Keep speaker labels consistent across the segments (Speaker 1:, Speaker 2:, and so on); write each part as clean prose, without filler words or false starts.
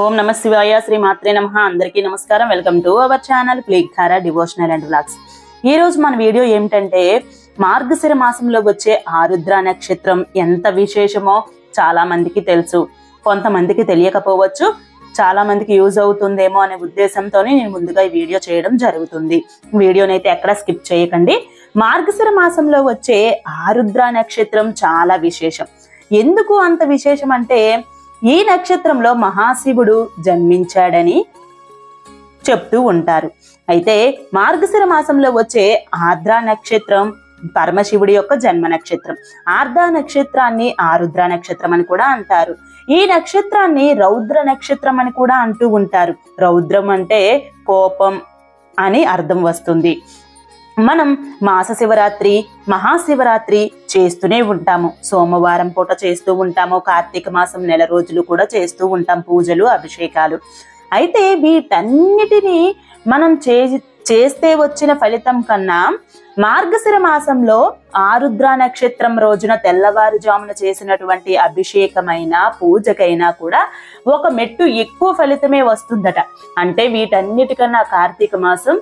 Speaker 1: ఓం నమ శివాయ శ్రీ మాత్రే నమః. అందరికీ నమస్కారం. వెల్కమ్ టు అవర్ ఛానల్ క్లిక్ధార డివోషనల్ అండ్ వ్లాగ్స్. ఈ రోజు మన వీడియో ఏమిటంటే మార్గశిర మాసంలో వచ్చే ఆరుద్ర నక్షత్రం ఎంత విశేషమో చాలా మందికి తెలుసు, కొంతమందికి తెలియకపోవచ్చు. చాలా మందికి యూజ్ అవుతుందేమో అనే ఉద్దేశంతోనే నేను ముందుగా ఈ వీడియో చేయడం జరుగుతుంది. వీడియోని అయితే ఎక్కడ స్కిప్ చేయకండి. మార్గశిర మాసంలో వచ్చే ఆరుద్ర నక్షత్రం చాలా విశేషం. ఎందుకు అంత విశేషం అంటే ఈ నక్షత్రంలో మహాశివుడు జన్మించాడని చెప్తూ ఉంటారు. అయితే మార్గశిర మాసంలో వచ్చే ఆర్ద్ర నక్షత్రం పరమశివుడి యొక్క జన్మ నక్షత్రం. ఆర్ద్ర నక్షత్రాన్ని ఆరుద్ర నక్షత్రం అని కూడా అంటారు. ఈ నక్షత్రాన్ని రౌద్ర నక్షత్రం అని కూడా అంటూ ఉంటారు. రౌద్రం అంటే కోపం అని అర్థం వస్తుంది. మనం మాస శివరాత్రి, మహాశివరాత్రి చేస్తూనే ఉంటాము. సోమవారం పూట చేస్తూ ఉంటాము. కార్తీక మాసం నెల రోజులు కూడా చేస్తూ ఉంటాం పూజలు, అభిషేకాలు. అయితే వీటన్నిటినీ మనం చేస్తే వచ్చిన ఫలితం కన్నా మార్గశిర మాసంలో ఆరుద్ర నక్షత్రం రోజున తెల్లవారుజామున చేసినటువంటి అభిషేకమైన పూజకైనా కూడా ఒక మెట్టు ఎక్కువ ఫలితమే వస్తుందట. అంటే వీటన్నిటికన్నా కార్తీక మాసం,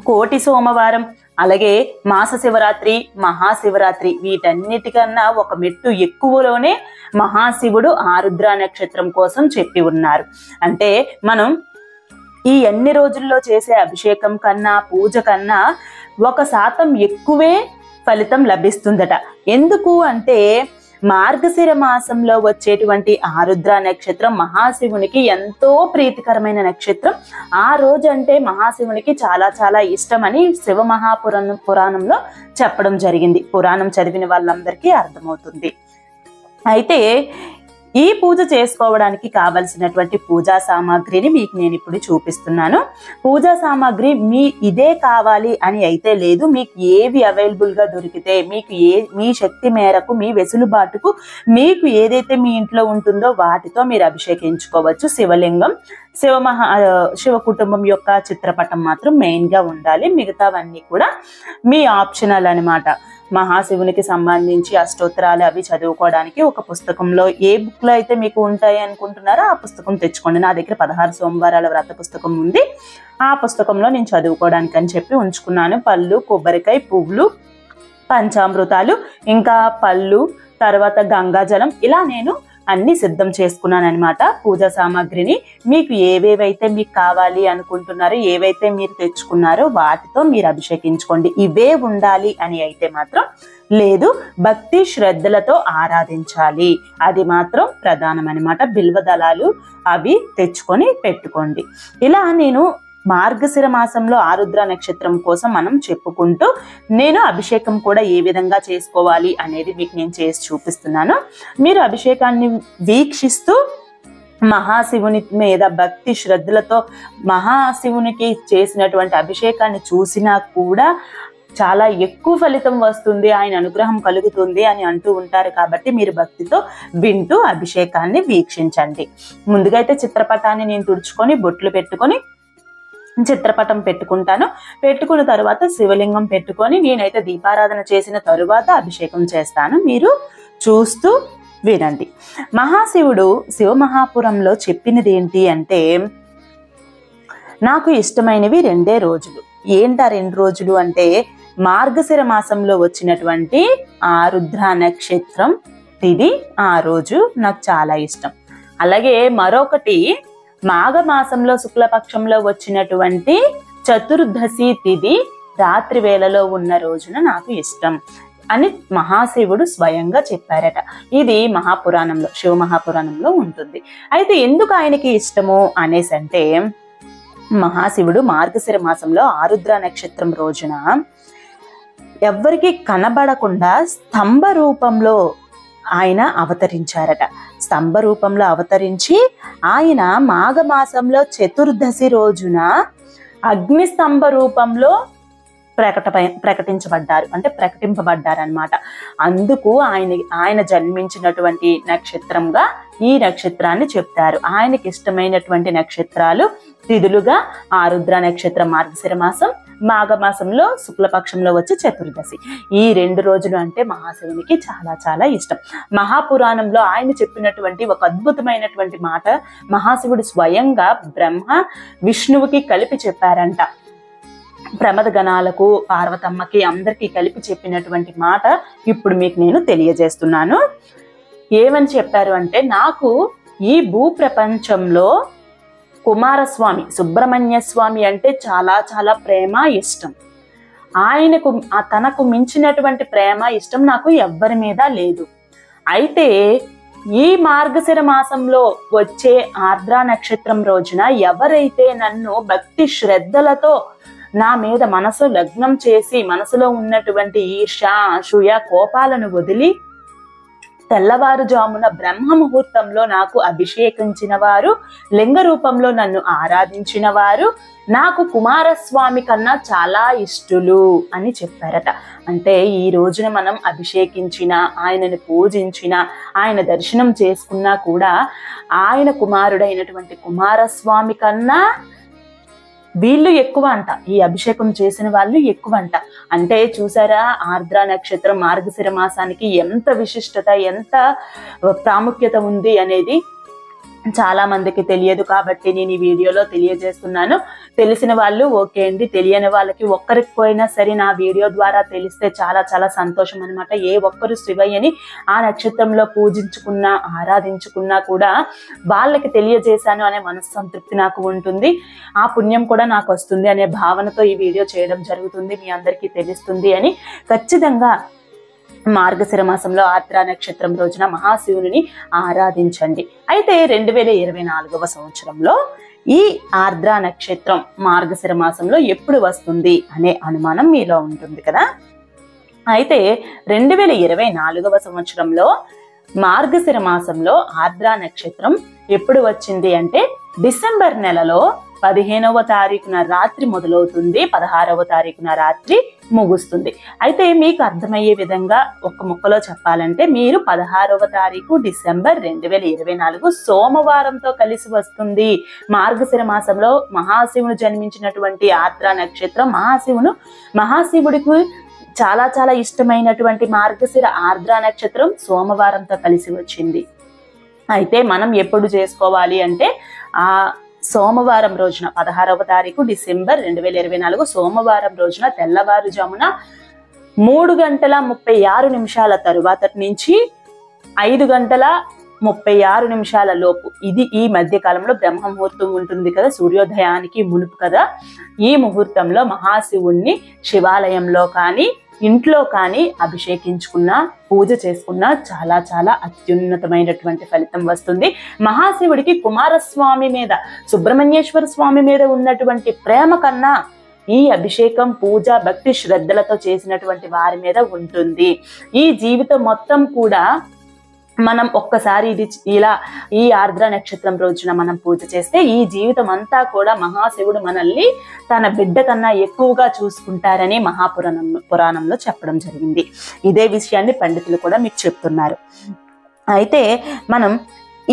Speaker 1: కోటి సోమవారం, అలాగే మాస శివరాత్రి, మహాశివరాత్రి వీటన్నిటికన్నా ఒక మెట్టు ఎక్కువలోనే మహాశివుడు ఆరుద్ర నక్షత్రం కోసం చెప్పి ఉన్నారు. అంటే మనం ఈ ఎన్ని రోజుల్లో చేసే అభిషేకం కన్నా, పూజ కన్నా 1% ఎక్కువే ఫలితం లభిస్తుందట. ఎందుకు అంటే మార్గశిర మాసంలో వచ్చేటువంటి ఆరుద్ర నక్షత్రం మహాశివునికి ఎంతో ప్రీతికరమైన నక్షత్రం. ఆ రోజు అంటే మహాశివునికి చాలా చాలా ఇష్టమని శివ పురాణంలో చెప్పడం జరిగింది. పురాణం చదివిన వాళ్ళందరికీ అర్థమవుతుంది. అయితే ఈ పూజ చేసుకోవడానికి కావలసినటువంటి పూజా సామాగ్రిని మీకు నేను ఇప్పుడు చూపిస్తున్నాను. పూజా సామాగ్రి ఇదే కావాలి అని అయితే లేదు. మీకు ఏవి అవైలబుల్గా దొరికితే, మీకు మీ శక్తి మేరకు, మీ వెసులుబాటుకు మీకు ఏదైతే మీ ఇంట్లో ఉంటుందో వాటితో మీరు అభిషేకించుకోవచ్చు. శివలింగం, శివ కుటుంబం యొక్క చిత్రపటం మాత్రం మెయిన్గా ఉండాలి. మిగతావన్నీ కూడా మీ ఆప్షనల్ అనమాట. మహాశివునికి సంబంధించి అష్టోత్తరాలు అవి చదువుకోవడానికి ఒక పుస్తకంలో ఏ బుక్లో అయితే మీకు ఉంటాయి అనుకుంటున్నారో ఆ పుస్తకం తెచ్చుకోండి. నా దగ్గర 16 సోమవారాల వ్రత పుస్తకం ఉంది. ఆ పుస్తకంలో నేను చదువుకోవడానికి అని చెప్పి ఉంచుకున్నాను. పళ్ళు, కొబ్బరికాయ, పువ్వులు, పంచామృతాలు, ఇంకా పళ్ళు, తర్వాత గంగాజలం, ఇలా నేను అన్ని సిద్ధం చేసుకున్నాను అనమాట. పూజా సామాగ్రిని మీకు ఏవేవైతే మీకు కావాలి అనుకుంటున్నారో, ఏవైతే మీరు తెచ్చుకున్నారో వాటితో మీరు అభిషేకించుకోండి. ఇవే ఉండాలి అని అయితే మాత్రం లేదు. భక్తి శ్రద్ధలతో ఆరాధించాలి, అది మాత్రం ప్రధానం అనమాట. బిల్వదళాలు అవి తెచ్చుకొని పెట్టుకోండి. ఇలా నేను మార్గశిర మాసంలో ఆరుద్ర నక్షత్రం కోసం మనం చెప్పుకుంటూ నేను అభిషేకం కూడా ఏ విధంగా చేసుకోవాలి అనేది మీకు నేను చేసి చూపిస్తున్నాను. మీరు అభిషేకాన్ని వీక్షిస్తూ మహాశివుని మీద భక్తి శ్రద్ధలతో మహాశివునికి చేసినటువంటి అభిషేకాన్ని చూసినా కూడా చాలా ఎక్కువ ఫలితం వస్తుంది, ఆయన అనుగ్రహం కలుగుతుంది అని అంటూ ఉంటారు. కాబట్టి మీరు భక్తితో వింటూ అభిషేకాన్ని వీక్షించండి. ముందుగా అయితే చిత్రపటాన్ని నేను తుడుచుకొని బొట్లు పెట్టుకొని చిత్రపటం పెట్టుకుంటాను. పెట్టుకున్న తర్వాత శివలింగం పెట్టుకొని నేనైతే దీపారాధన చేసిన తరువాత అభిషేకం చేస్తాను. మీరు చూస్తూ వినండి. మహాశివుడు శివమహాపురంలో చెప్పినది ఏంటి అంటే, నాకు ఇష్టమైనవి 2 రోజులు. ఏంటా 2 రోజులు అంటే మార్గశిర మాసంలో వచ్చినటువంటి ఆరుద్ర నక్షత్రం తిది, ఆ రోజు నాకు చాలా ఇష్టం. అలాగే మరొకటి మాఘమాసంలో శుక్లపక్షంలో వచ్చినటువంటి చతుర్దశి తిథి రాత్రి వేళలో ఉన్న రోజున నాకు ఇష్టం అని మహాశివుడు స్వయంగా చెప్పారట. ఇది మహాపురాణంలో, శివ మహాపురాణంలో ఉంటుంది. అయితే ఎందుకు ఆయనకి ఇష్టము అనేసి అంటే, మహాశివుడు మార్గశిర మాసంలో ఆరుద్ర నక్షత్రం రోజున ఎవ్వరికి కనబడకుండా స్తంభ రూపంలో ఆయన అవతరించారట. స్తంభ రూపంలో అవతరించి ఆయన మాఘమాసంలో చతుర్దశి రోజున అగ్నిస్తంభ రూపంలో ప్రకటించబడ్డారు, అంటే ప్రకటింపబడ్డారనమాట. అందుకు ఆయన జన్మించినటువంటి నక్షత్రంగా ఈ నక్షత్రాన్ని చెప్తారు. ఆయనకి ఇష్టమైనటువంటి నక్షత్రాలు తిథులుగా ఆరుద్ర నక్షత్రం మార్గశిర మాసం, మాఘమాసంలో శుక్లపక్షంలో వచ్చి చతుర్దశి. ఈ 2 రోజులు అంటే మహాశివునికి చాలా చాలా ఇష్టం. మహాపురాణంలో ఆయన చెప్పినటువంటి ఒక అద్భుతమైనటువంటి మాట మహాశివుడు స్వయంగా బ్రహ్మ విష్ణువుకి కలిపి చెప్పారంట. ప్రమద గణాలకు, పార్వతమ్మకి అందరికీ కలిపి చెప్పినటువంటి మాట ఇప్పుడు మీకు నేను తెలియజేస్తున్నాను. ఏమని చెప్పారు అంటే, నాకు ఈ భూప్రపంచంలో కుమారస్వామి, సుబ్రహ్మణ్య స్వామి అంటే చాలా చాలా ప్రేమ ఇష్టం. ఆయనకు తనకు మించినటువంటి ప్రేమ ఇష్టం నాకు ఎవ్వరి మీద లేదు. అయితే ఈ మార్గశిర మాసంలో వచ్చే ఆర్ద్ర నక్షత్రం రోజున ఎవరైతే నన్ను భక్తి శ్రద్ధలతో నా మీద మనసు లగ్నం చేసి మనసులో ఉన్నటువంటి ఈర్ష, అసూయ, కోపాలను వదిలి తెల్లవారుజామున బ్రహ్మ ముహూర్తంలో నాకు అభిషేకించిన వారు, లింగ రూపంలో నన్ను ఆరాధించిన వారు నాకు కుమారస్వామి కన్నా చాలా ఇష్టలు అని చెప్పారట. అంటే ఈ రోజున మనం అభిషేకించిన, ఆయనని పూజించిన, ఆయన దర్శనం చేసుకున్నా కూడా ఆయన కుమారుడైనటువంటి కుమారస్వామి కన్నా వీళ్ళు ఎక్కువ అంట. ఈ అభిషేకం చేసిన వాళ్ళు ఎక్కువ అంట. అంటే చూసారా, ఆర్ద్ర నక్షత్రం మార్గశిర మాసానికి ఎంత విశిష్టత, ఎంత ప్రాముఖ్యత ఉంది అనేది చాలా మందికి తెలియదు. కాబట్టి నేను ఈ వీడియోలో తెలియజేస్తున్నాను. తెలిసిన వాళ్ళు ఓకే అండి, తెలియని వాళ్ళకి ఒక్కరికి పోయినా సరే నా వీడియో ద్వారా తెలిస్తే చాలా చాలా సంతోషం అనమాట. ఏ ఒక్కరు శివయ్యని ఆ నక్షత్రంలో పూజించుకున్నా, ఆరాధించుకున్నా కూడా వాళ్ళకి తెలియజేశాను అనే మనస్సంతృప్తి నాకు ఉంటుంది. ఆ పుణ్యం కూడా నాకు వస్తుంది అనే భావనతో ఈ వీడియో చేయడం జరుగుతుంది. మీ అందరికీ తెలుస్తుంది అని. ఖచ్చితంగా మార్గశిర మాసంలో ఆర్ద్ర నక్షత్రం రోజున మహాశివుని ఆరాధించండి. అయితే 2024వ సంవత్సరంలో ఈ ఆర్ద్ర నక్షత్రం మార్గశిర మాసంలో ఎప్పుడు వస్తుంది అనే అనుమానం మీలో ఉంటుంది కదా. అయితే 2024వ సంవత్సరంలో మార్గశిర మాసంలో ఆర్ద్ర నక్షత్రం ఎప్పుడు వచ్చింది అంటే డిసెంబర్ నెలలో 15వ తారీఖున రాత్రి మొదలవుతుంది, 16వ తారీఖున రాత్రి ముగుస్తుంది. అయితే మీకు అర్థమయ్యే విధంగా ఒక ముక్కలో చెప్పాలంటే, మీరు 16వ తారీఖు డిసెంబర్ 2024 సోమవారంతో కలిసి వస్తుంది. మార్గశిర మాసంలో మహాశివుడు జన్మించినటువంటి ఆర్ద్ర నక్షత్రం, మహాశివుడికి చాలా చాలా ఇష్టమైనటువంటి మార్గశిర ఆర్ద్ర నక్షత్రం సోమవారంతో కలిసి వచ్చింది. అయితే మనం ఎప్పుడు చేసుకోవాలి అంటే, ఆ సోమవారం రోజున 16వ తారీఖు డిసెంబర్ 2024 సోమవారం రోజున తెల్లవారుజామున 3:36 తరువాత నుంచి 5:36 లోపు, ఇది ఈ మధ్య కాలంలో బ్రహ్మ ముహూర్తం ఉంటుంది కదా, సూర్యోదయానికి మునుపు కదా. ఈ ముహూర్తంలో మహాశివుణ్ణి శివాలయంలో కానీ ఇంట్లో కానీ అభిషేకించుకున్నా, పూజ చేసుకున్నా చాలా చాలా అత్యున్నతమైనటువంటి ఫలితం వస్తుంది. మహాశివుడికి కుమారస్వామి మీద, సుబ్రహ్మణ్యేశ్వర స్వామి మీద ఉన్నటువంటి ప్రేమ కన్నా ఈ అభిషేకం, పూజ, భక్తి శ్రద్ధలతో చేసినటువంటి వారి మీద ఉంటుంది. ఈ జీవితం మొత్తం కూడా మనం ఒక్కసారి ఇలా ఈ ఆర్ద్ర నక్షత్రం రోజున మనం పూజ చేస్తే ఈ జీవితం అంతా కూడా మహాశివుడు మనల్ని తన బిడ్డ కన్నా ఎక్కువగా చూసుకుంటారని పురాణంలో చెప్పడం జరిగింది. ఇదే విషయాన్ని పండితులు కూడా మీకు చెప్తున్నారు. అయితే మనం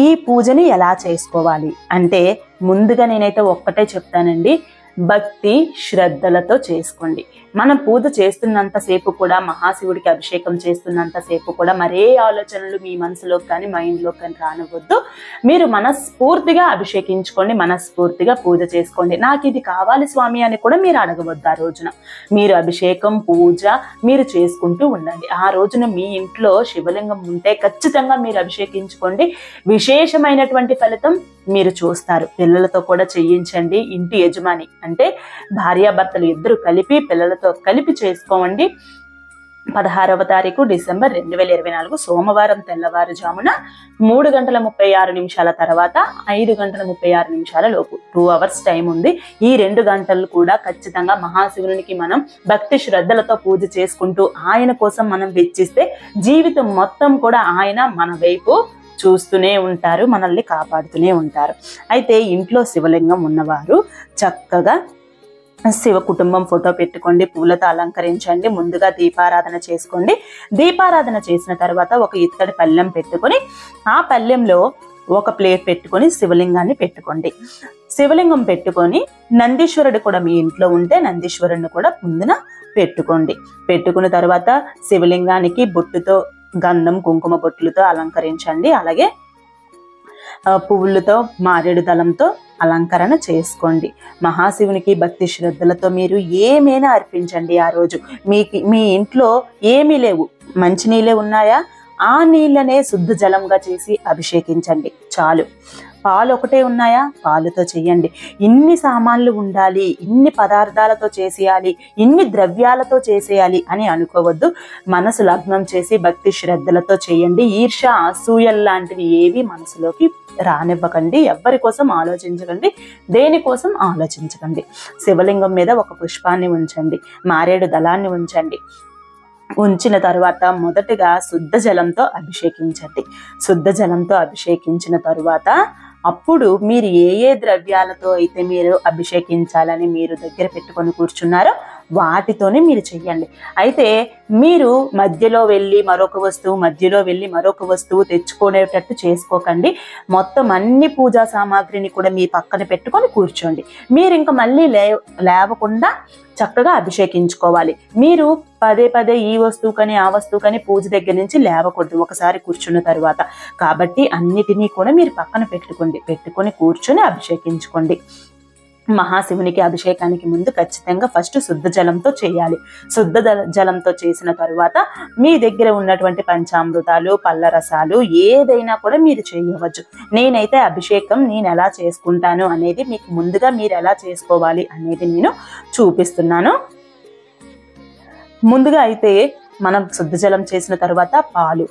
Speaker 1: ఈ పూజని ఎలా చేసుకోవాలి అంటే, ముందుగా నేనైతే ఒక్కటే చెప్తానండి, భక్తి శ్రద్ధలతో చేసుకోండి. మనం పూజ చేస్తున్నంతసేపు కూడా, మహాశివుడికి అభిషేకం చేస్తున్నంతసేపు కూడా మరే ఆలోచనలు మీ మనసులోకి కానీ మైండ్లోకి కానీ రానివ్వద్దు. మీరు మనస్ఫూర్తిగా అభిషేకించుకోండి, మనస్ఫూర్తిగా పూజ చేసుకోండి. నాకు ఇది కావాలి స్వామి అని కూడా మీరు అడగవద్దు. ఆ రోజున మీరు అభిషేకం, పూజ మీరు చేసుకుంటూ ఉండండి. ఆ రోజున మీ ఇంట్లో శివలింగం ఉంటే ఖచ్చితంగా మీరు అభిషేకించుకోండి. విశేషమైనటువంటి ఫలితం మీరు చూస్తారు. పిల్లలతో కూడా చేయించండి. ఇంటి యజమాని అంటే భార్యాభర్తలు ఇద్దరు కలిపి, పిల్లలతో కలిపి చేసుకోండి. 16వ తారీఖు డిసెంబర్ 2024 సోమవారం తెల్లవారుజామున 3:36 తర్వాత 5:36 లోపు 2 అవర్స్ టైం ఉంది. ఈ 2 గంటలు కూడా ఖచ్చితంగా మహాశివునికి మనం భక్తి శ్రద్ధలతో పూజ చేసుకుంటూ ఆయన కోసం మనం వెచ్చిస్తే జీవితం మొత్తం కూడా ఆయన మన వైపు చూస్తూనే ఉంటారు, మనల్ని కాపాడుతూనే ఉంటారు. అయితే ఇంట్లో శివలింగం ఉన్నవారు చక్కగా శివ కుటుంబం ఫోటో పెట్టుకోండి, పూలతో అలంకరించండి. ముందుగా దీపారాధన చేసుకోండి. దీపారాధన చేసిన తర్వాత ఒక ఇత్తడి పళ్ళెం పెట్టుకొని, ఆ పళ్ళెంలో ఒక ప్లేట్ పెట్టుకొని శివలింగాన్ని పెట్టుకోండి. శివలింగం పెట్టుకొని నందీశ్వరుడు కూడా మీ ఇంట్లో ఉంటే నందీశ్వరుడిని కూడా ముందున పెట్టుకోండి. పెట్టుకున్న తర్వాత శివలింగానికి బొట్టుతో గంధం కుంకుమ బొట్టులతో అలంకరించండి. అలాగే పువ్వులతో మారేడు దళంతో అలంకరణ చేసుకోండి. మహాశివునికి భక్తి శ్రద్ధలతో మీరు ఏమైనా అర్పించండి. ఆ రోజు మీ ఇంట్లో ఏమీ లేవు, మంచినీళ్ళే ఉన్నాయా, ఆ నీళ్ళనే శుద్ధ జలంగా చేసి అభిషేకించండి చాలు. పాలు ఒకటే ఉన్నాయా, పాలుతో చేయండి. ఇన్ని సామాన్లు ఉండాలి, ఇన్ని పదార్థాలతో చేసేయాలి, ఇన్ని ద్రవ్యాలతో చేసేయాలి అని అనుకోవద్దు. మనసు లగ్నం చేసి భక్తి శ్రద్ధలతో చేయండి. ఈర్ష అసూయల్ లాంటివి ఏవి మనసులోకి రానివ్వకండి. ఎవ్వరి కోసం ఆలోచించకండి, దేనికోసం ఆలోచించకండి. శివలింగం మీద ఒక పుష్పాన్ని ఉంచండి, మారేడు దళాన్ని ఉంచండి. ఉంచిన తర్వాత మొదటగా శుద్ధ జలంతో అభిషేకించండి. శుద్ధ జలంతో అభిషేకించిన తరువాత అప్పుడు మీరు ఏ ద్రవ్యాలతో అయితే మీరు అభిషేకించాలని మీరు దగ్గర పెట్టుకొని కూర్చున్నారో వాటితోనే మీరు చెయ్యండి. అయితే మీరు మధ్యలో వెళ్ళి మరొక వస్తువు తెచ్చుకునేటట్టు చేసుకోకండి. మొత్తం అన్ని పూజా సామాగ్రిని కూడా మీ పక్కన పెట్టుకొని కూర్చోండి. మీరు ఇంకా మళ్ళీ లేవకుండా చక్కగా అభిషేకించుకోవాలి. మీరు పదే పదే ఈ వస్తువుకని ఆ వస్తువుకని పూజ దగ్గర నుంచి లేవకూడదు ఒకసారి కూర్చున్న తర్వాత. కాబట్టి అన్నిటినీ కూడా మీరు పక్కన పెట్టుకొని కూర్చొని అభిషేకించుకోండి. మహాశివునికి అభిషేకానికి ముందు ఖచ్చితంగా ఫస్ట్ శుద్ధ జలంతో చేయాలి. శుద్ధ జలంతో చేసిన తరువాత మీ దగ్గర ఉన్నటువంటి పంచామృతాలు, పళ్ళ రసాలు ఏదైనా కూడా మీరు చేయవచ్చు. నేనైతే అభిషేకం నేను ఎలా చేసుకుంటాను అనేది మీకు ముందుగా మీరు ఎలా చేసుకోవాలి అనేది నేను చూపిస్తున్నాను. ముందుగా అయితే మనం శుద్ధ జలం చేసిన తర్వాత పాలు,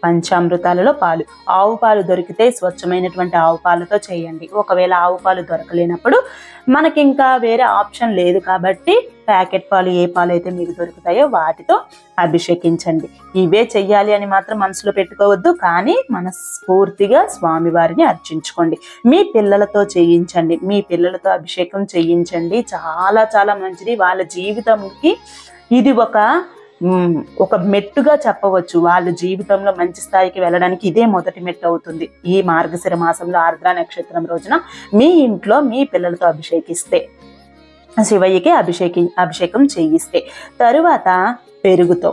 Speaker 1: పంచామృతాలలో పాలు, ఆవు పాలు దొరికితే స్వచ్ఛమైనటువంటి ఆవు పాలతో చేయండి. ఒకవేళ ఆవు పాలు దొరకలేనప్పుడు మనకి ఇంకా వేరే ఆప్షన్ లేదు కాబట్టి ప్యాకెట్ పాలు, ఏ పాలు అయితే మీకు దొరుకుతాయో వాటితో అభిషేకించండి. ఇవే చెయ్యాలి అని మాత్రం మనసులో పెట్టుకోవద్దు, కానీ మనస్ఫూర్తిగా స్వామివారిని అర్చించుకోండి. మీ పిల్లలతో చేయించండి, మీ పిల్లలతో అభిషేకం చేయించండి. చాలా చాలా మంచిది. వాళ్ళ జీవితంకి ఇది ఒక మెట్టుగా చెప్పవచ్చు. వాళ్ళ జీవితంలో మంచి స్థాయికి వెళ్ళడానికి ఇదే మొదటి మెట్టు అవుతుంది. ఈ మార్గశిర మాసంలో ఆర్ద్ర నక్షత్రం రోజున మీ ఇంట్లో మీ పిల్లలతో అభిషేకిస్తే, శివయ్యకి అభిషేకం చేయిస్తే, తరువాత పెరుగుతో,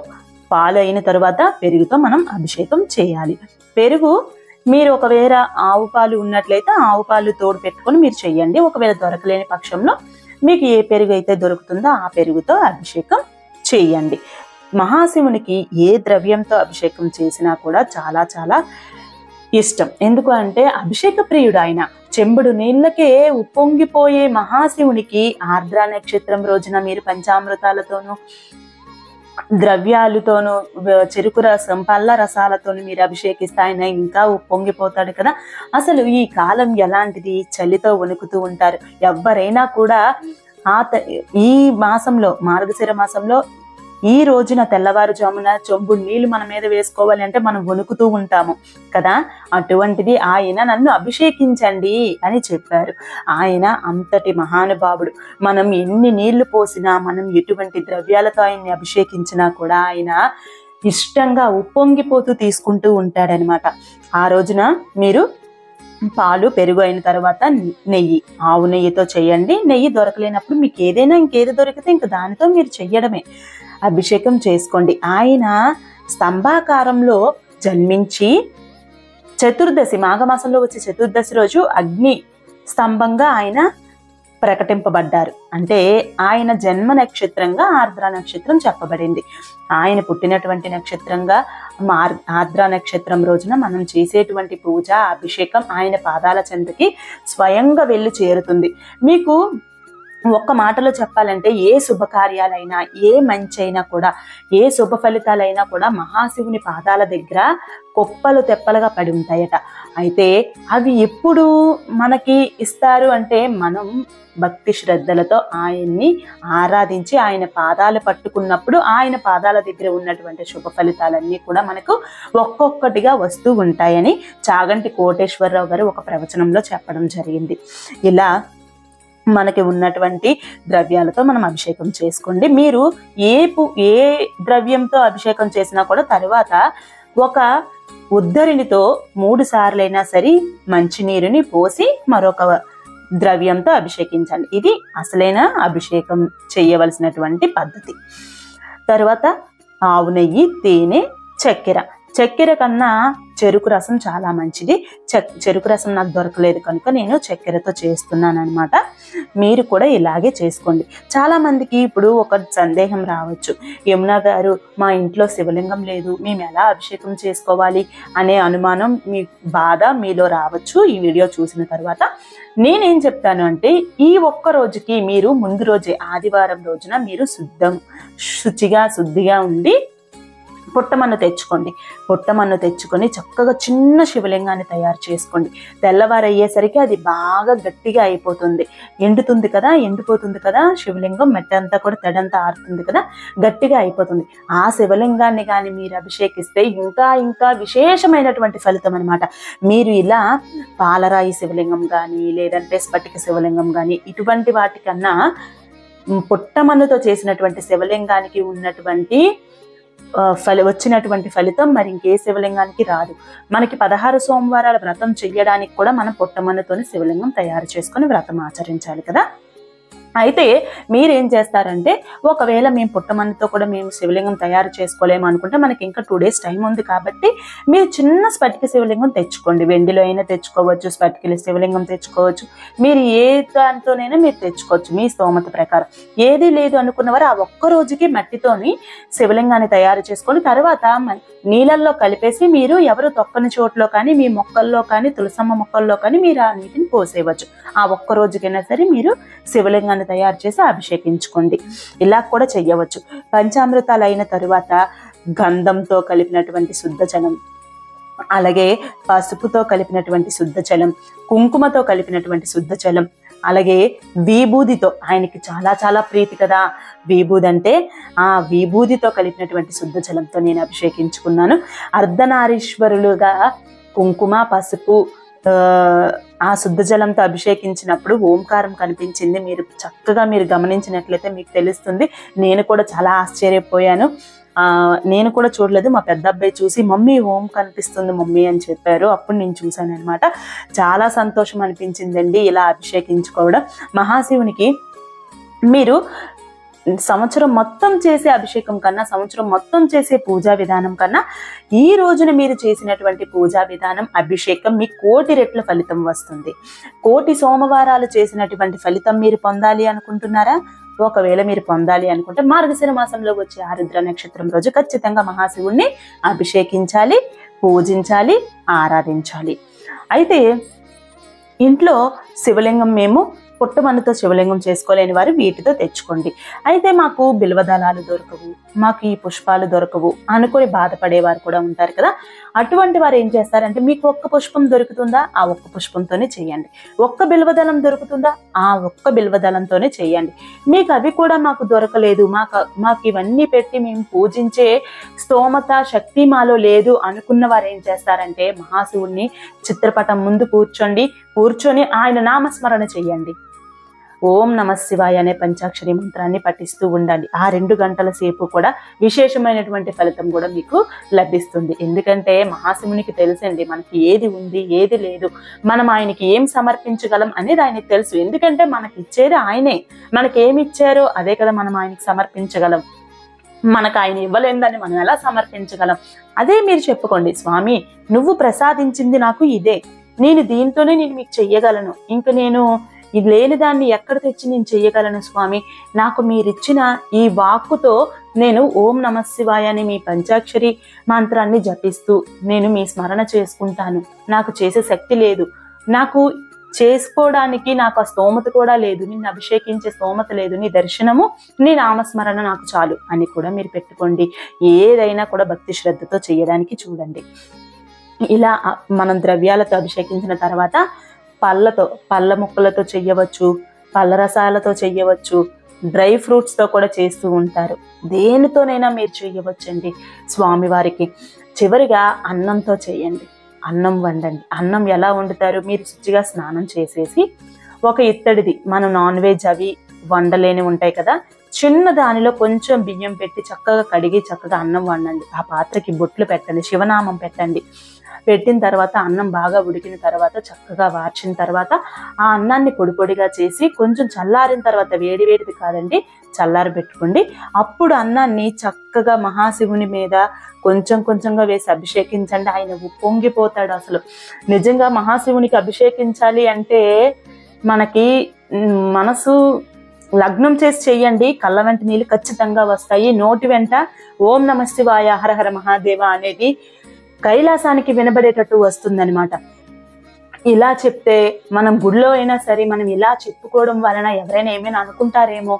Speaker 1: పాలు అయిన తరువాత పెరుగుతో మనం అభిషేకం చేయాలి. పెరుగు మీరు ఒకవేళ ఆవు పాలు ఉన్నట్లయితే ఆవు పాలు తోడు పెట్టుకొని మీరు చెయ్యండి. ఒకవేళ దొరకలేని పక్షంలో మీకు ఏ పెరుగు అయితే దొరుకుతుందో ఆ పెరుగుతో అభిషేకం చేయండి. మహాశివునికి ఏ ద్రవ్యంతో అభిషేకం చేసినా కూడా చాలా చాలా ఇష్టం. ఎందుకు అంటే అభిషేక ప్రియుడు ఆయన. చెంబుడు నీళ్ళకే ఉప్పొంగిపోయే మహాశివునికి ఆర్ద్ర నక్షత్రం రోజున మీరు పంచామృతాలతోనూ, ద్రవ్యాలతోనూ, చెరుకు రసం, పళ్ళ రసాలతోనూ మీరు అభిషేకిస్తే ఆయన ఇంకా ఉప్పొంగిపోతాడు కదా. అసలు ఈ కాలం ఎలాంటిది, చలితో వణుకుతూ ఉంటారు. ఎవరైనా కూడా ఈ మాసంలో, మార్గశిర మాసంలో ఈ రోజున తెల్లవారుజామున చెంబు నీళ్లు మన మీద వేసుకోవాలి అంటే మనం వణుకుతూ ఉంటాము కదా. అటువంటిది ఆయన నన్ను అభిషేకించండి అని చెప్పారు. ఆయన అంతటి మహానుభావుడు. మనం ఎన్ని నీళ్లు పోసినా, మనం ఎటువంటి ద్రవ్యాలతో ఆయన్ని అభిషేకించినా కూడా ఆయన ఇష్టంగా ఉప్పొంగిపోతూ తీసుకుంటూ ఉంటాడనమాట. ఆ రోజున మీరు పాలు, పెరుగు అయిన తర్వాత నెయ్యి, ఆవు నెయ్యితో చేయండి. నెయ్యి దొరకలేనప్పుడు మీకు ఏదైనా ఇంకేది దొరికితే ఇంక దానితో మీరు చెయ్యడమే, అభిషేకం చేసుకోండి. ఆయన స్తంభాకారంలో జన్మించి చతుర్దశి, మాఘమాసంలో వచ్చే చతుర్దశి రోజు అగ్ని స్తంభంగా ఆయన ప్రకటింపబడ్డారు. అంటే ఆయన జన్మ నక్షత్రంగా ఆర్ద్ర నక్షత్రం చెప్పబడింది. ఆయన పుట్టినటువంటి నక్షత్రంగా ఆర్ద్ర నక్షత్రం రోజున మనం చేసేటువంటి పూజ, అభిషేకం ఆయన పాదాల చెంతకి స్వయంగా వెళ్ళి చేరుతుంది. మీకు ఒక్క మాటలో చెప్పాలంటే ఏ శుభకార్యాలైనా, ఏ మంచి అయినా కూడా, ఏ శుభ ఫలితాలైనా కూడా మహాశివుని పాదాల దగ్గర కొప్పలు తెప్పలుగా పడి ఉంటాయట. అయితే అవి ఎప్పుడు మనకి ఇస్తారు అంటే మనం భక్తి శ్రద్ధలతో ఆయన్ని ఆరాధించి ఆయన పాదాలు పట్టుకున్నప్పుడు ఆయన పాదాల దగ్గర ఉన్నటువంటి శుభ ఫలితాలన్నీ కూడా మనకు ఒక్కొక్కటిగా వస్తూ ఉంటాయని చాగంటి కోటేశ్వరరావు గారు ఒక ప్రవచనంలో చెప్పడం జరిగింది. ఇలా మనకి ఉన్నటువంటి ద్రవ్యాలతో మనం అభిషేకం చేసుకోండి. మీరు ఏ ద్రవ్యంతో అభిషేకం చేసినా కూడా తరువాత ఒక ఉద్దరినితో 3 సార్లైనా సరే మంచినీరుని పోసి మరొక ద్రవ్యంతో అభిషేకించాలి. ఇది అసలైన అభిషేకం చేయవలసినటువంటి పద్ధతి. తర్వాత ఆవు నెయ్యి, తేనె, చక్కెర కన్నా చెరుకు రసం చాలా మంచిది. చెరుకు రసం నాకు దొరకలేదు కనుక నేను చక్కెరతో చేస్తున్నాను అనమాట. మీరు కూడా ఇలాగే చేసుకోండి. చాలా మందికి ఇప్పుడు ఒక సందేహం రావచ్చు, యమున గారు మా ఇంట్లో శివలింగం లేదు, మేము ఎలా అభిషేకం చేసుకోవాలి అనే అనుమానం, మీ బాధ మీలో రావచ్చు. ఈ వీడియో చూసిన తర్వాత నేనేం చెప్తాను అంటే, ఈ ఒక్క రోజుకి మీరు ముందు రోజే ఆదివారం రోజున మీరు శుద్ధిగా ఉండి పుట్టమన్ను తెచ్చుకొని చక్కగా చిన్న శివలింగాన్ని తయారు చేసుకోండి. తెల్లవారయ్యేసరికి అది బాగా గట్టిగా అయిపోతుంది, ఎండిపోతుంది కదా శివలింగం, మట్టి అంతా కూడా తడంతా ఆరుతుంది కదా, గట్టిగా అయిపోతుంది. ఆ శివలింగాన్ని కానీ మీరు అభిషేకిస్తే ఇంకా విశేషమైనటువంటి ఫలితం అనమాట. మీరు ఇలా పాలరాయి శివలింగం కానీ లేదంటే స్ఫటిక శివలింగం కానీ ఇటువంటి వాటికన్నా పుట్టమన్నుతో చేసినటువంటి శివలింగానికి ఉన్నటువంటి వచ్చినటువంటి ఫలితం మరి ఇంకే శివలింగానికి రాదు. మనకి 16 సోమవారాల వ్రతం చెయ్యడానికి కూడా మనం పుట్టమన్నుతోని శివలింగం తయారు చేసుకొని వ్రతం ఆచరించాలి కదా. అయితే మీరేం చేస్తారంటే, ఒకవేళ మేము పుట్టమన్నుతో కూడా మేము శివలింగం తయారు చేసుకోలేము అనుకుంటే మనకి ఇంకా 2 days టైం ఉంది కాబట్టి మీరు చిన్న స్ఫటిక శివలింగం తెచ్చుకోండి. వెండిలో అయినా తెచ్చుకోవచ్చు, స్ఫటిక శివలింగం తెచ్చుకోవచ్చు, మీరు ఏ దాంతోనైనా మీరు తెచ్చుకోవచ్చు మీ స్తోమత ప్రకారం. ఏది లేదు అనుకున్నవారు ఆ ఒక్క రోజుకి మట్టితోని శివలింగాన్ని తయారు చేసుకొని తర్వాత నీళ్ళల్లో కలిపేసి మీరు ఎవరు తొక్కని చోట్లో కానీ మీ మొక్కల్లో కానీ తులసమ్మ మొక్కల్లో కానీ మీరు ఆ నీటిని పోసేయవచ్చు. ఆ ఒక్క రోజుకైనా సరే మీరు శివలింగాన్ని తయారు చేసి అభిషేకించుకోండి. ఇలా కూడా చెయ్యవచ్చు. పంచామృతాలు అయిన తరువాత గంధంతో కలిపినటువంటి శుద్ధ జలం, అలాగే పసుపుతో కలిపినటువంటి శుద్ధ జలం, కుంకుమతో కలిపినటువంటి శుద్ధ జలం, అలాగే విభూదితో, ఆయనకి చాలా ప్రీతి కదా విభూది అంటే, ఆ విభూదితో కలిపినటువంటి శుద్ధ జలంతో నేను అభిషేకించుకున్నాను. అర్ధనారీశ్వరులుగా కుంకుమ, పసుపు, ఆ శుద్ధ జలంతో అభిషేకించినప్పుడు ఓంకారం కనిపించింది. మీరు గమనించినట్లయితే మీకు తెలుస్తుంది. నేను కూడా చాలా ఆశ్చర్యపోయాను. నేను కూడా చూడలేదు, మా పెద్ద అబ్బాయి చూసి మమ్మీ ఓం కనిపిస్తుంది మమ్మీ అని చెప్పారు. అప్పుడు నేను చూశాను అనమాట. చాలా సంతోషం అనిపించిందండి ఇలా అభిషేకించుకోవడం. మహాశివునికి మీరు సంవత్సరం మొత్తం చేసే అభిషేకం కన్నా, సంవత్సరం మొత్తం చేసే పూజా విధానం కన్నా ఈ రోజున మీరు చేసినటువంటి పూజా విధానం, అభిషేకం మీకు 1,000,000 రెట్ల ఫలితం వస్తుంది. 1,000,000 సోమవారాలు చేసినటువంటి ఫలితం మీరు పొందాలి అనుకుంటున్నారా? ఒకవేళ మీరు పొందాలి అనుకుంటే మార్గశిర మాసంలో వచ్చే ఆరుద్ర నక్షత్రం రోజు ఖచ్చితంగా మహాశివుణ్ణి అభిషేకించాలి, పూజించాలి, ఆరాధించాలి. అయితే ఇంట్లో శివలింగం మేము పుట్టమన్నుతో శివలింగం చేసుకోలేని వారు వీటితో తెచ్చుకోండి. అయితే మాకు బిల్వదళాలు దొరకవు, మాకు ఈ పుష్పాలు దొరకవు అనుకుని బాధపడేవారు కూడా ఉంటారు కదా. అటువంటి వారు ఏం చేస్తారంటే, మీకు ఒక్క పుష్పం దొరుకుతుందా, ఆ ఒక్క పుష్పంతోనే చేయండి. ఒక్క బిల్వదళం దొరుకుతుందా, ఆ ఒక్క బిల్వదళంతోనే చేయండి. మీకు అవి కూడా మాకు దొరకలేదు, మాకు ఇవన్నీ పెట్టి మేము పూజించే స్తోమత, శక్తి మాలో లేదు అనుకున్న వారు ఏం చేస్తారంటే, మహాశివుణ్ణి చిత్రపటం ముందు కూర్చొని ఆయన నామస్మరణ చెయ్యండి. ఓం నమ శివాయ అనే పంచాక్షరి మంత్రాన్ని పఠిస్తూ ఉండాలి. ఆ 2 గంటల సేపు కూడా విశేషమైనటువంటి ఫలితం కూడా మీకు లభిస్తుంది. ఎందుకంటే మహాశివునికి తెలుసండి మనకి ఏది ఉంది ఏది లేదు, మనం ఆయనకి ఏం సమర్పించగలం అనేది ఆయనకి తెలుసు. ఎందుకంటే మనకి ఇచ్చేది ఆయనే, మనకేమి ఇచ్చారో అదే కదా మనం ఆయనకి సమర్పించగలం. మనకు ఆయన ఇవ్వలేదని మనం ఎలా సమర్పించగలం? అదే మీరు చెప్పుకోండి, స్వామి నువ్వు ప్రసాదించింది నాకు ఇదే, నేను దీంతోనే నేను మీకు చెయ్యగలను, ఇంకా నేను ఇది లేని దాన్ని ఎక్కడ తెచ్చి నేను చెయ్యగలను స్వామి, నాకు మీరిచ్చిన ఈ వాక్కుతో నేను ఓం నమ శివాయ అని మీ పంచాక్షరి మంత్రాన్ని జపిస్తూ నేను మీ స్మరణ చేసుకుంటాను. నాకు చేసే శక్తి లేదు, నాకు చేసుకోవడానికి నాకు ఆ స్తోమత కూడా లేదు, నిన్ను అభిషేకించే స్తోమత లేదు, నీ దర్శనము నీ నామస్మరణ నాకు చాలు అని కూడా మీరు పెట్టుకోండి. ఏదైనా కూడా భక్తి శ్రద్ధతో చేయడానికి చూడండి. ఇలా మనం ద్రవ్యాలతో అభిషేకించిన తర్వాత పళ్ళ ముక్కలతో చెయ్యవచ్చు, పళ్ళ రసాలతో చెయ్యవచ్చు, డ్రై ఫ్రూట్స్తో కూడా చేస్తూ ఉంటారు. దేనితోనైనా మీరు చెయ్యవచ్చండి స్వామివారికి. చివరిగా అన్నంతో చేయండి. అన్నం వండండి. అన్నం ఎలా వండుతారు? మీరు శుచిగా స్నానం చేసేసి ఒక ఇత్తడిది, మనం నాన్ వెజ్ అవి వండలేని ఉంటాయి కదా, చిన్న దానిలో కొంచెం బియ్యం పెట్టి చక్కగా కడిగి చక్కగా అన్నం వండండి. ఆ పాత్రకి బొట్లు పెట్టండి, శివనామం పెట్టండి. పెట్టిన తర్వాత అన్నం బాగా ఉడికిన తర్వాత చక్కగా వార్చిన తర్వాత ఆ అన్నాన్ని పొడి పొడిగా చేసి కొంచెం చల్లారిన తర్వాత, వేడి వేడిది కాదండి, చల్లారి పెట్టుకోండి. అప్పుడు అన్నాన్ని చక్కగా మహాశివుని మీద కొంచెం కొంచెంగా వేసి అభిషేకించండి. ఆయన పొంగిపోతాడు. అసలు నిజంగా మహాశివునికి అభిషేకించాలి అంటే మనకి మనసు లగ్నం చేసి చెయ్యండి, కళ్ళ వెంట నీళ్ళు ఖచ్చితంగా వస్తాయి. నోటి వెంట ఓం నమ శివాయ హర హర మహాదేవ అనేది కైలాసానికి వినబడేటట్టు వస్తుందన్నమాట. ఇలా చెప్తే మనం గుడిలో అయినా సరే మనం ఇలా చెప్పుకోవడం వలన ఎవరైనా ఏమైనా అనుకుంటారేమో,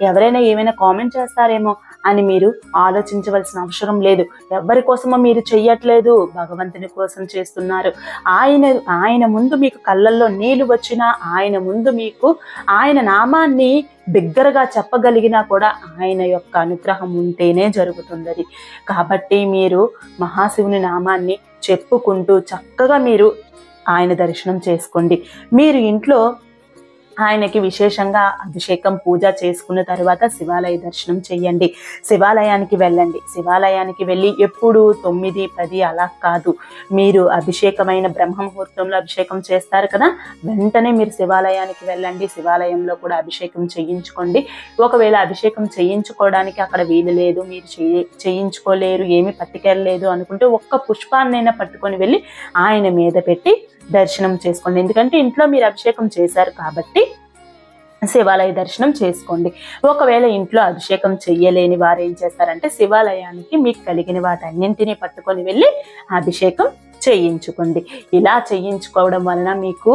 Speaker 1: ఎవరైనా ఏమైనా కామెంట్ చేస్తారేమో అని మీరు ఆలోచించవలసిన అవసరం లేదు. ఎవరి కోసమో మీరు చెయ్యట్లేదు, భగవంతుని కోసం చేస్తున్నారు. ఆయన ముందు మీకు కళ్ళల్లో నీళ్లు వచ్చినా, ఆయన ముందు మీకు ఆయన నామాన్ని బిగ్గరగా చెప్పగలిగినా కూడా ఆయన యొక్క అనుగ్రహం ఉంటేనే జరుగుతుంది. కాబట్టి మీరు మహాశివుని నామాన్ని చెప్పుకుంటూ చక్కగా మీరు ఆయన దర్శనం చేసుకోండి. మీరు ఇంట్లో ఆయనకి విశేషంగా అభిషేకం పూజ చేసుకున్న తర్వాత శివాలయ దర్శనం చెయ్యండి. శివాలయానికి వెళ్ళండి. శివాలయానికి వెళ్ళి ఎప్పుడు 9, 10 అలా కాదు, మీరు అభిషేకమైన బ్రహ్మ ముహూర్తంలో అభిషేకం చేస్తారు కదా, వెంటనే మీరు శివాలయానికి వెళ్ళండి. శివాలయంలో కూడా అభిషేకం చేయించుకోండి. ఒకవేళ అభిషేకం చేయించుకోవడానికి అక్కడ వీలు లేదు, మీరు చేయించుకోలేరు, ఏమి పట్టుకెళ్ళలేదు అనుకుంటే ఒక్క పుష్పాన్నైనా పట్టుకొని వెళ్ళి ఆయన మీద పెట్టి దర్శనం చేసుకోండి. ఎందుకంటే ఇంట్లో మీరు అభిషేకం చేశారు కాబట్టి శివాలయ దర్శనం చేసుకోండి. ఒకవేళ ఇంట్లో అభిషేకం చెయ్యలేని వారు ఏం చేస్తారంటే శివాలయానికి మీకు కలిగిన వాటన్నింటినీ పట్టుకొని వెళ్ళి అభిషేకం చేయించుకోండి. ఇలా చేయించుకోవడం వలన మీకు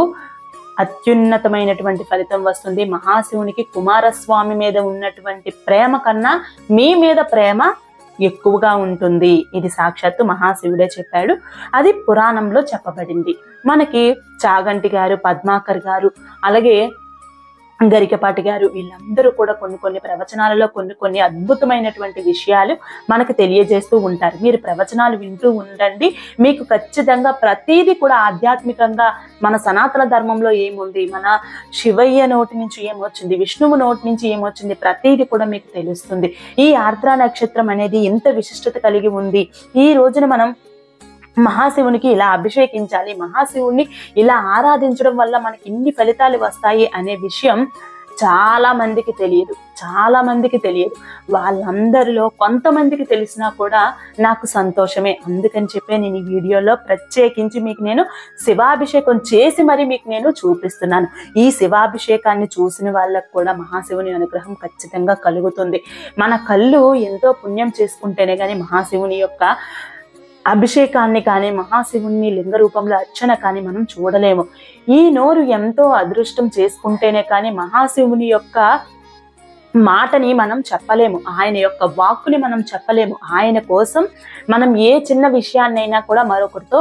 Speaker 1: అత్యున్నతమైనటువంటి ఫలితం వస్తుంది. మహాశివునికి కుమారస్వామి మీద ఉన్నటువంటి ప్రేమ కన్నా మీ మీద ప్రేమ ఎక్కువగా ఉంటుంది. ఇది సాక్షాత్తు మహాశివుడే చెప్పాడు, అది పురాణంలో చెప్పబడింది. మనకి చాగంటి గారు, పద్మాకర్ గారు, అలాగే గరికపాటి గారు, వీళ్ళందరూ కూడా కొన్ని ప్రవచనాలలో కొన్ని అద్భుతమైనటువంటి విషయాలు మనకు తెలియజేస్తూ ఉంటారు. మీరు ప్రవచనాలు వింటూ ఉండండి. మీకు ఖచ్చితంగా ప్రతిదీ కూడా ఆధ్యాత్మికంగా మన సనాతన ధర్మంలో ఏముంది, మన శివయ్య నోటి నుంచి ఏమొచ్చింది, విష్ణువు నోటి నుంచి ఏమొచ్చింది, ప్రతిదీ కూడా మీకు తెలుస్తుంది. ఈ ఆర్ద్ర నక్షత్రం అనేది ఎంత విశిష్టత కలిగి ఉంది. ఈ రోజున మనం మహాశివునికి ఇలా అభిషేకించాలి, మహాశివుణ్ణి ఇలా ఆరాధించడం వల్ల మనకి ఇన్ని ఫలితాలు వస్తాయి అనే విషయం చాలా మందికి తెలియదు. వాళ్ళందరిలో కొంతమందికి తెలిసినా కూడా నాకు సంతోషమే. అందుకని చెప్పి నేను ఈ వీడియోలో ప్రత్యేకించి మీకు నేను శివాభిషేకం చేసి మరి మీకు నేను చూపిస్తున్నాను. ఈ శివాభిషేకాన్ని చూసిన వాళ్ళకు కూడా మహాశివుని అనుగ్రహం ఖచ్చితంగా కలుగుతుంది. మన కళ్ళు ఎంతో పుణ్యం చేసుకుంటేనే కానీ మహాశివుని యొక్క అభిషేకాన్ని కానీ, మహాశివుని లింగ రూపంలో అర్చన కానీ మనం చూడలేము. ఈ నోరు ఎంతో అదృష్టం చేసుకుంటేనే కానీ మహాశివుని యొక్క మాటని మనం చెప్పలేము, ఆయన యొక్క వాక్కుని మనం చెప్పలేము. ఆయన కోసం మనం ఏ చిన్న విషయాన్నైనా కూడా మరొకరితో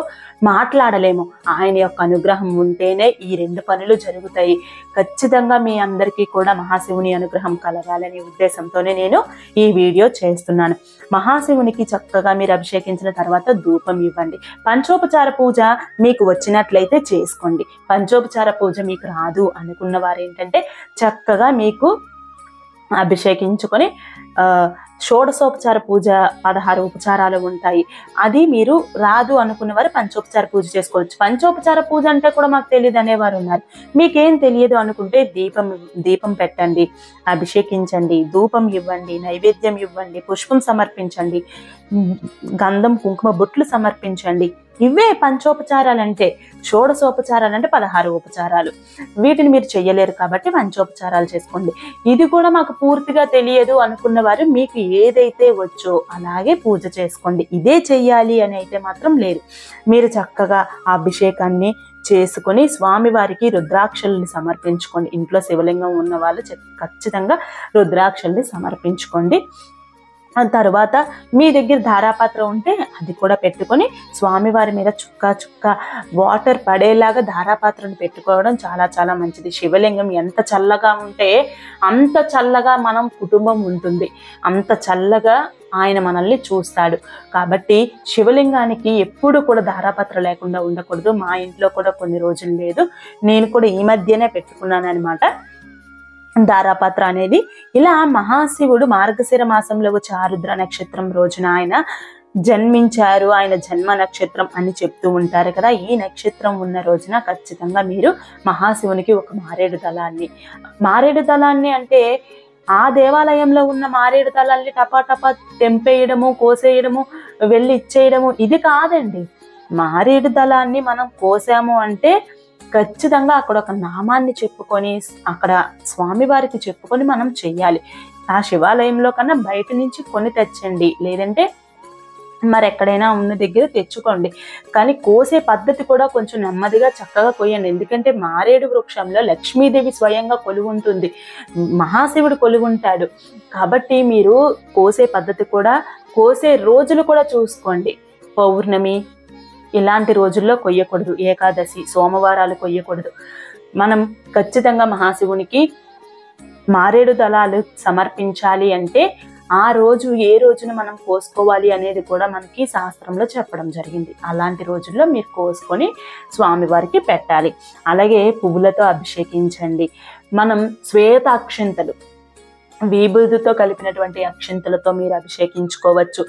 Speaker 1: మాట్లాడలేము. ఆయన యొక్క అనుగ్రహం ఉంటేనే ఈ 2 పనులు జరుగుతాయి. ఖచ్చితంగా మీ అందరికీ కూడా మహాశివుని అనుగ్రహం కలగాలనే ఉద్దేశంతోనే నేను ఈ వీడియో చేస్తున్నాను. మహాశివునికి చక్కగా మీరు అభిషేకించిన తర్వాత ధూపం ఇవ్వండి. పంచోపచార పూజ మీకు వచ్చినట్లయితే చేసుకోండి. పంచోపచార పూజ మీకు రాదు అనుకున్న వారు ఏంటంటే చక్కగా మీకు అభిషేకించుకొని షోడశోపచార పూజ 16 ఉపచారాలు ఉంటాయి. అది మీరు రాదు అనుకున్న వారు పంచోపచార పూజ చేసుకోవచ్చు. పంచోపచార పూజ అంటే కూడా మాకు తెలియదు అనేవారు ఉన్నారు. మీకేం తెలియదు అనుకుంటే దీపం పెట్టండి, అభిషేకించండి, ధూపం ఇవ్వండి, నైవేద్యం ఇవ్వండి, పుష్పం సమర్పించండి, గంధం కుంకుమ బొట్లు సమర్పించండి. ఇవే పంచోపచారాలు అంటే. షోడశోపచారాలు అంటే 16 ఉపచారాలు. వీటిని మీరు చెయ్యలేరు కాబట్టి పంచోపచారాలు చేసుకోండి. ఇది కూడా మాకు పూర్తిగా తెలియదు అనుకున్న వారు మీకు ఏదైతే వచ్చో అలాగే పూజ చేసుకోండి. ఇదే చెయ్యాలి అని అయితే మాత్రం లేదు. మీరు చక్కగా ఆ అభిషేకాన్ని చేసుకొని స్వామివారికి రుద్రాక్షల్ని సమర్పించుకోండి. ఇంట్లో శివలింగం ఉన్న వాళ్ళు ఖచ్చితంగా రుద్రాక్షల్ని సమర్పించుకోండి. తర్వాత మీ దగ్గర ధారాపాత్ర ఉంటే అది కూడా పెట్టుకొని స్వామివారి మీద చుక్క వాటర్ పడేలాగా ధారాపాత్రను పెట్టుకోవడం చాలా చాలా మంచిది. శివలింగం ఎంత చల్లగా ఉంటే అంత చల్లగా మనం కుటుంబం ఉంటుంది, అంత చల్లగా ఆయన మనల్ని చూస్తాడు. కాబట్టి శివలింగానికి ఎప్పుడు కూడా ధారాపాత్ర లేకుండా ఉండకూడదు. మా ఇంట్లో కూడా కొన్ని రోజులు లేదు, నేను కూడా ఈ మధ్యనే పెట్టుకున్నాను అనమాట ధారాపాత్ర అనేది. ఇలా మహాశివుడు మార్గశిర మాసంలో వచ్చే ఆరుద్ర నక్షత్రం రోజున ఆయన జన్మించారు, ఆయన జన్మ నక్షత్రం అని చెప్తూ ఉంటారు కదా. ఈ నక్షత్రం ఉన్న రోజున ఖచ్చితంగా మీరు మహాశివునికి ఒక మారేడు దళాన్ని అంటే ఆ దేవాలయంలో ఉన్న మారేడు దళాన్ని టపాటపా తెంపేయడము, కోసేయడము, వెళ్ళి ఇచ్చేయడము ఇది కాదండి. మారేడు దళాన్ని మనం కోసాము అంటే ఖచ్చితంగా అక్కడ ఒక నామాన్ని చెప్పుకొని అక్కడ స్వామివారికి చెప్పుకొని మనం చెయ్యాలి. ఆ శివాలయంలో కన్నా బయట నుంచి కొని తెచ్చండి, లేదంటే మరి ఎక్కడైనా ఉన్న దగ్గర తెచ్చుకోండి. కానీ కోసే పద్ధతి కూడా కొంచెం నెమ్మదిగా చక్కగా కోయండి. ఎందుకంటే మారేడు వృక్షంలో లక్ష్మీదేవి స్వయంగా కొలువుంటుంది, మహాశివుడు కొలువుంటాడు. కాబట్టి మీరు కోసే పద్ధతి కూడా, కోసే రోజులు కూడా చూసుకోండి. పౌర్ణమి ఇలాంటి రోజుల్లో కొయ్యకూడదు, ఏకాదశి సోమవారాలు కొయ్యకూడదు. మనం ఖచ్చితంగా మహాశివునికి మారేడు దళాలు సమర్పించాలి అంటే ఆ రోజు ఏ రోజున మనం కోసుకోవాలి అనేది కూడా మనకి శాస్త్రంలో చెప్పడం జరిగింది. అలాంటి రోజుల్లో మీరు కోసుకొని స్వామివారికి పెట్టాలి. అలాగే పువ్వులతో అభిషేకించండి. మనం శ్వేత అక్షింతలు, విభూతితో కలిపినటువంటి అక్షింతలతో మీరు అభిషేకించుకోవచ్చు.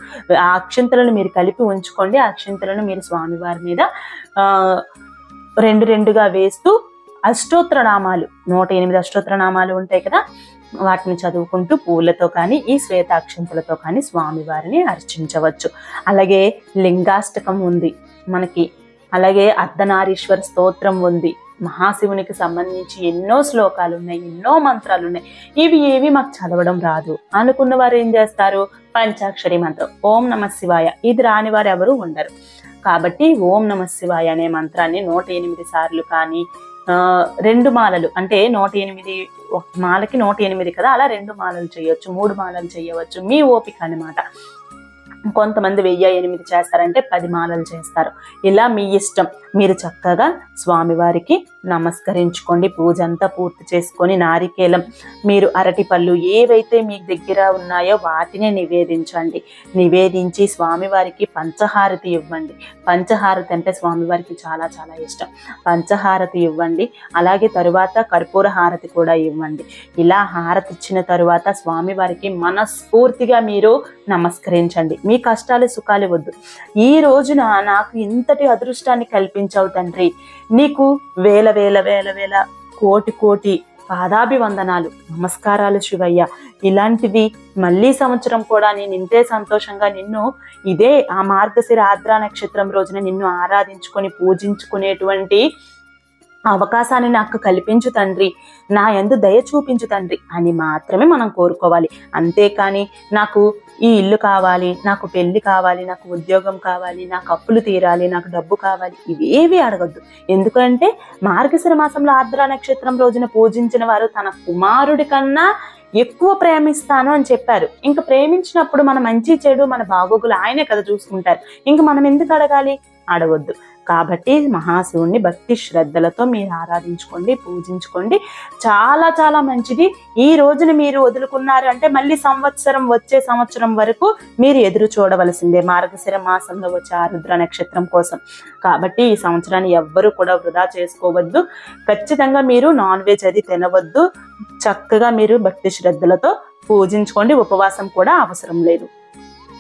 Speaker 1: ఆ అక్షింతలను మీరు కలిపి ఉంచుకోండి. ఆ అక్షింతలను మీరు స్వామివారి మీద రెండుగా వేస్తూ అష్టోత్తరనామాలు, 108 అష్టోత్తరనామాలు ఉంటాయి కదా, వాటిని చదువుకుంటూ పూలతో కానీ ఈ శ్వేతాక్షింతలతో కానీ స్వామివారిని అర్చించవచ్చు. అలాగే లింగాష్టకం ఉంది మనకి, అలాగే అర్ధనారీశ్వర స్తోత్రం ఉంది. మహాశివునికి సంబంధించి ఎన్నో శ్లోకాలు ఉన్నాయి, ఎన్నో మంత్రాలు ఉన్నాయి. ఇవి ఏవి మాకు చదవడం రాదు అనుకున్న వారు ఏం చేస్తారు, పంచాక్షరి మంత్రం ఓం నమ శివాయ, ఇది రాని వారు ఎవరు ఉండరు. కాబట్టి ఓం నమ శివాయ అనే మంత్రాన్ని 108 సార్లు కానీ 2 మాలలు అంటే 108, ఒక మాలకి 108 కదా, అలా 2 మాలలు చేయొచ్చు, 3 మాలలు చేయవచ్చు, మీ ఓపిక అన్నమాట. కొంతమంది 1008 చేస్తారంటే 10 మాలలు చేస్తారు. ఇలా మీ ఇష్టం. మీరు చక్కగా స్వామివారికి నమస్కరించుకోండి. పూజ అంతా పూర్తి చేసుకొని నారికేలం, మీరు అరటిపళ్ళు ఏవైతే మీ దగ్గర ఉన్నాయో వాటిని నివేదించండి. నివేదించి స్వామివారికి పంచహారతి ఇవ్వండి. పంచహారతి అంటే స్వామివారికి చాలా చాలా ఇష్టం. పంచహారతి ఇవ్వండి. అలాగే తరువాత కర్పూర హారతి కూడా ఇవ్వండి. ఇలా హారతి ఇచ్చిన తరువాత స్వామివారికి మనస్ఫూర్తిగా మీరు నమస్కరించండి. మీ కష్టాలు సుఖాలు వద్దు, ఈ రోజున నాకు ఇంతటి అదృష్టాన్ని కల్పించావు తండ్రి, నీకు వేల వేల వేల వేల కోటి కోటి పాదాభివందనాలు, నమస్కారాలు శివయ్య. ఇలాంటివి మళ్ళీ సంవత్సరం కూడా నేను ఇంతే సంతోషంగా నిన్ను ఇదే ఆ మార్గశిర ఆర్ద్ర నక్షత్రం రోజున నిన్ను ఆరాధించుకొని పూజించుకునేటువంటి అవకాశాన్ని నాకు కల్పించు తండ్రి, నా యందు దయ చూపించు తండ్రి అని మాత్రమే మనం కోరుకోవాలి. అంతేకాని నాకు ఈ ఇల్లు కావాలి, నాకు పెళ్లి కావాలి, నాకు ఉద్యోగం కావాలి, నాకు అప్పులు తీరాలి, నాకు డబ్బు కావాలి, ఇవేవి అడగద్దు. ఎందుకంటే మార్గశిర మాసంలో ఆర్ద్ర నక్షత్రం రోజున పూజించిన వారు తన కుమారుడి కన్నా ఎక్కువ ప్రేమిస్తాను అని చెప్పారు. ఇంకా ప్రేమించినప్పుడు మన మంచి చెడు మన బాగోగులు ఆయనే కదా చూసుకుంటారు. ఇంకా మనం ఎందుకు అడగాలి, అడగొద్దు. కాబట్టి మహాశివుణ్ణి భక్తి శ్రద్ధలతో మీరు ఆరాధించుకోండి, పూజించుకోండి. చాలా చాలా మంచిది. ఈ రోజున మీరు వదులుకున్నారు అంటే మళ్ళీ వచ్చే సంవత్సరం వరకు మీరు ఎదురు చూడవలసిందే మార్గశిర మాసంలో వచ్చే ఆరుద్ర నక్షత్రం కోసం. కాబట్టి ఈ సంవత్సరాన్ని ఎవ్వరూ కూడా వృధా చేసుకోవద్దు. ఖచ్చితంగా మీరు నాన్ వెజ్ అది తినవద్దు. చక్కగా మీరు భక్తి శ్రద్ధలతో పూజించుకోండి. ఉపవాసం కూడా అవసరం లేదు.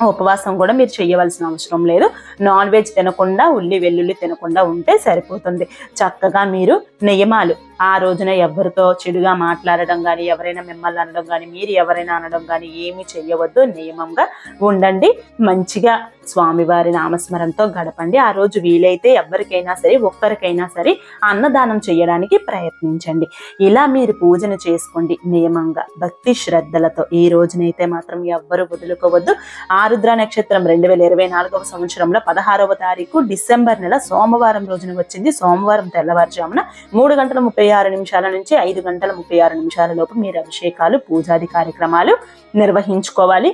Speaker 1: ఉపవాసం కూడా మీరు చేయవలసిన అవసరం లేదు. నాన్ వెజ్ తినకుండా, ఉల్లి వెల్లుల్లి తినకుండా ఉంటే సరిపోతుంది. చక్కగా మీరు నియమాలు, ఆ రోజున ఎవరితో చెడుగా మాట్లాడడం కానీ, ఎవరైనా మిమ్మల్ని అనడం కానీ, మీరు ఎవరైనా అనడం కానీ ఏమీ చెయ్యవద్దు. నియమంగా ఉండండి. మంచిగా స్వామివారి నామస్మరణతో గడపండి. ఆ రోజు వీలైతే ఎవరికైనా సరే, ఒక్కరికైనా సరే అన్నదానం చేయడానికి ప్రయత్నించండి. ఇలా మీరు పూజను చేసుకోండి నియమంగా, భక్తి శ్రద్ధలతో. ఈ రోజునైతే మాత్రం ఎవ్వరు వదులుకోవద్దు. ఆరుద్ర నక్షత్రం 2024వ సంవత్సరంలో 16వ తారీఖు డిసెంబర్ నెల సోమవారం రోజున వచ్చింది. సోమవారం తెల్లవారుజామున 3:36 నుంచి 5:36 లోపు మీరు అభిషేకాలు, పూజాది కార్యక్రమాలు నిర్వహించుకోవాలి.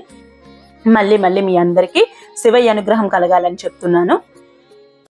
Speaker 1: మళ్ళీ మీ అందరికీ శివయ్య అనుగ్రహం కలగాలని చెప్తున్నాను.